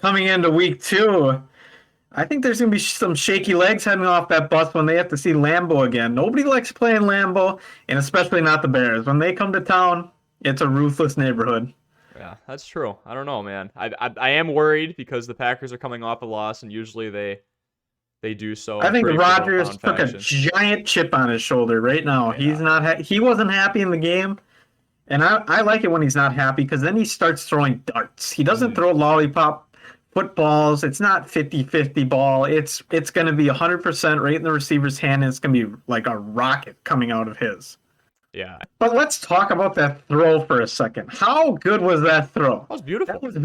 coming into week 2, I think there's going to be some shaky legs heading off that bus when they have to see Lambeau again. Nobody likes playing Lambeau, and especially not the Bears. When they come to town, it's a ruthless neighborhood. Yeah, that's true. I don't know, man. I am worried because the Packers are coming off a loss, and usually they do so I in think pretty Rodgers profound took a fashion. giant chip on his shoulder right now. He's Yeah. not he wasn't happy in the game, and I like it when he's not happy because then he starts throwing darts. He doesn't throw lollipop footballs. It's not 50-50 ball. It's going to be 100% right in the receiver's hand, and it's going to be like a rocket coming out of his. Yeah. But let's talk about that throw for a second. How good was that throw? That was beautiful. That was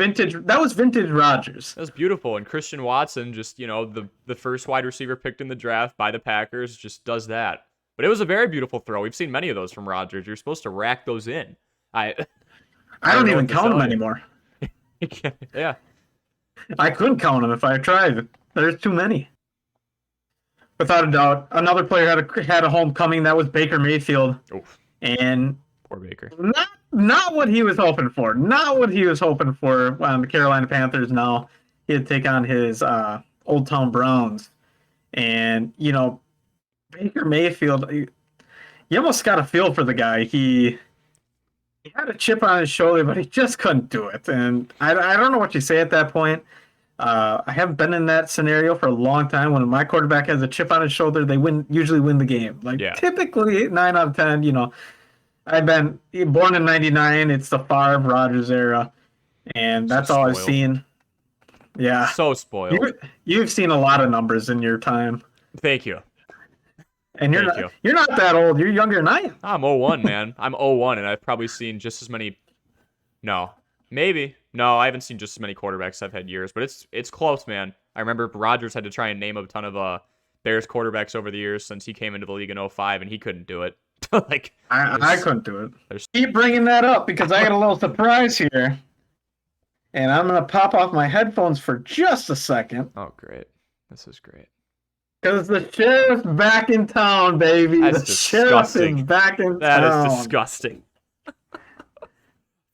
vintage Rodgers. That was beautiful. And Christian Watson, just, the first wide receiver picked in the draft by the Packers, just does that. But it was a very beautiful throw. We've seen many of those from Rodgers. You're supposed to rack those in. I don't even count them anymore. Yeah. I couldn't count them if I tried. There's too many. Without a doubt, another player had a homecoming. That was Baker Mayfield. Oof. And Poor Baker. Not what he was hoping for. Not what he was hoping for on the Carolina Panthers. Now he had to take on his Old Town Browns, and Baker Mayfield. You almost got a feel for the guy. He had a chip on his shoulder, but he just couldn't do it. And I don't know what you say at that point. I haven't been in that scenario for a long time. When my quarterback has a chip on his shoulder, they usually win the game. Typically 9 out of 10. I've been born in '99. It's the Favre Rodgers era, and that's all I've seen. Yeah, so spoiled. You've seen a lot of numbers in your time. Thank you. And you're not that old. You're younger than I am. I'm 01, man. I'm 01, and I've probably seen just as many. No, maybe. No, I haven't seen just as many quarterbacks I've had years, but it's close, man. I remember Rodgers had to try and name a ton of Bears quarterbacks over the years since he came into the league in 05, and he couldn't do it. I couldn't do it. Keep bringing that up because I got a little surprise here, and I'm gonna pop off my headphones for just a second. Oh, great! This is great. Because the sheriff's back in town, baby. That's disgusting. Sheriff is back in town. That is disgusting.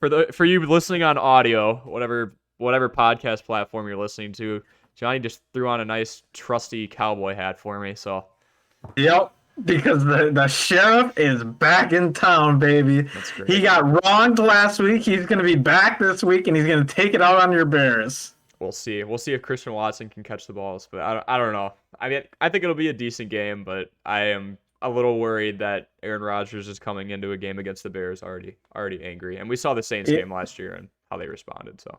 For you listening on audio, whatever podcast platform you're listening to, Johnny just threw on a nice trusty cowboy hat for me. So, yep, because the sheriff is back in town, baby. That's great. He got wronged last week. He's going to be back this week, and he's going to take it out on your Bears. We'll see. We'll see if Christian Watson can catch the balls, but I don't know. I mean, I think it'll be a decent game, but I am a little worried that Aaron Rodgers is coming into a game against the Bears already angry. And we saw the Saints game last year and how they responded. So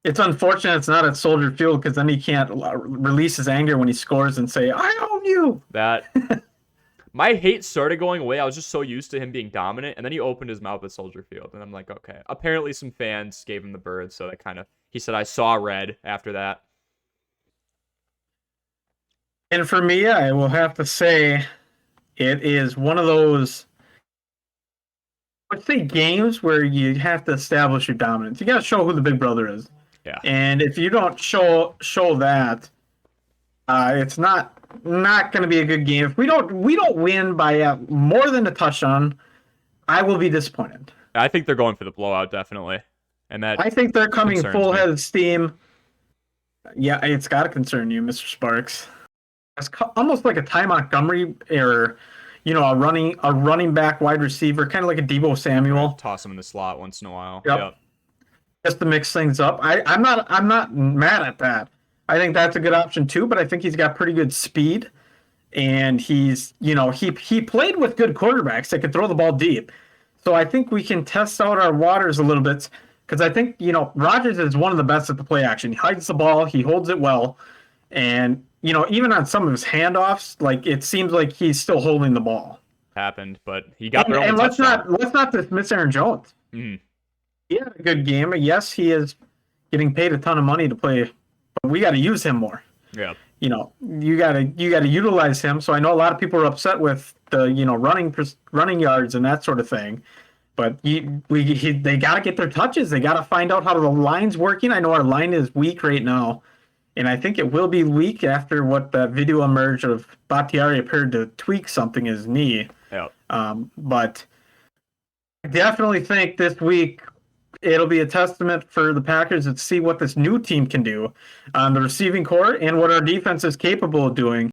it's unfortunate it's not at Soldier Field because then he can't release his anger when he scores and say, "I own you." My hate started going away. I was just so used to him being dominant, and then he opened his mouth at Soldier Field, and I'm like, okay. Apparently, some fans gave him the bird, so that he said, "I saw red" after that. And for me, I will have to say, it is one of those, let's say, games where you have to establish your dominance. You got to show who the big brother is. Yeah. And if you don't show that, it's not going to be a good game. If we don't win by more than a touchdown, I will be disappointed. I think they're going for the blowout, definitely. And I think they're coming full head of steam. Yeah, it's got to concern you, Mr. Sparks. It's almost like a Ty Montgomery or, a running back wide receiver, kind of like a Deebo Samuel. Toss him in the slot once in a while. Yep. Just to mix things up. I'm not mad at that. I think that's a good option too, but I think he's got pretty good speed, and he's he played with good quarterbacks that could throw the ball deep. So I think we can test out our waters a little bit because I think Rodgers is one of the best at the play action. He hides the ball, he holds it well, and even on some of his handoffs, like it seems like he's still holding the ball. Happened, but he got their own touchdown. Let's not dismiss Aaron Jones. Mm-hmm. He had a good game. Yes, he is getting paid a ton of money to play, but we got to use him more. Yeah. You got to utilize him. So I know a lot of people are upset with the running yards and that sort of thing, but they got to get their touches. They got to find out how the line's working. I know our line is weak right now. And I think it will be weak after what that video emerged of Bakhtiari appeared to tweak something in his knee. Yeah. But I definitely think this week it'll be a testament for the Packers to see what this new team can do on the receiving core and what our defense is capable of doing